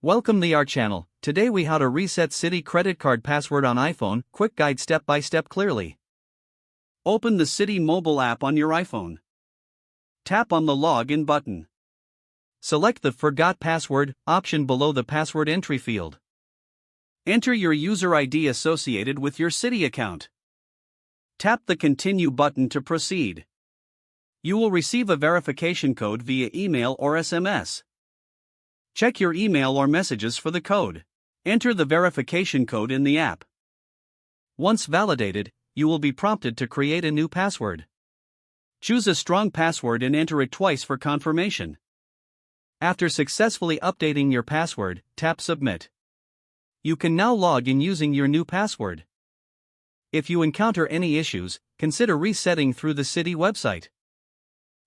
Welcome to our channel. Today we how to reset Citi credit card password on iPhone. Quick guide step by step clearly. Open the Citi mobile app on your iPhone. Tap on the login button. Select the Forgot Password option below the password entry field. Enter your user ID associated with your Citi account. Tap the Continue button to proceed. You will receive a verification code via email or SMS. Check your email or messages for the code. Enter the verification code in the app. Once validated, you will be prompted to create a new password. Choose a strong password and enter it twice for confirmation. After successfully updating your password, tap Submit. You can now log in using your new password. If you encounter any issues, consider resetting through the Citi website.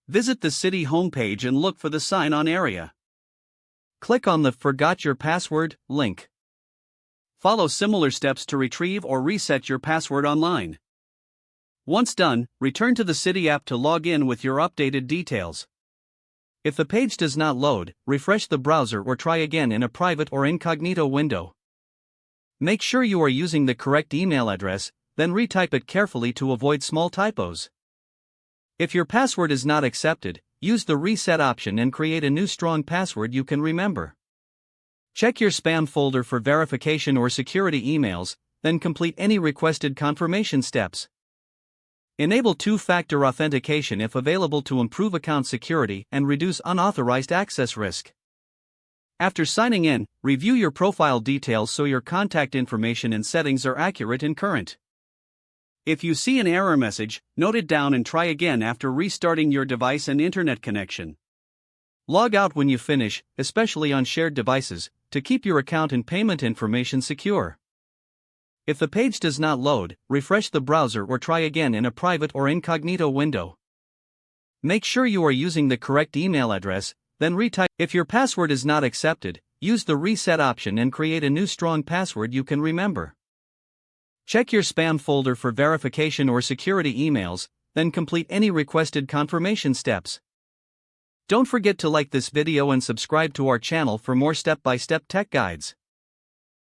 Visit the Citi homepage and look for the sign-on area. Click on the Forgot Your Password link. Follow similar steps to retrieve or reset your password online. Once done, return to the Citi app to log in with your updated details. If the page does not load, refresh the browser or try again in a private or incognito window. Make sure you are using the correct email address, then retype it carefully to avoid small typos. If your password is not accepted, use the reset option and create a new strong password you can remember. Check your spam folder for verification or security emails, then complete any requested confirmation steps. Enable two-factor authentication if available to improve account security and reduce unauthorized access risk. After signing in, review your profile details so your contact information and settings are accurate and current. If you see an error message, note it down and try again after restarting your device and internet connection. Log out when you finish, especially on shared devices, to keep your account and payment information secure. If the page does not load, refresh the browser or try again in a private or incognito window. Make sure you are using the correct email address, then retype. If your password is not accepted, use the reset option and create a new strong password you can remember. Check your spam folder for verification or security emails, then complete any requested confirmation steps. Don't forget to like this video and subscribe to our channel for more step-by-step tech guides.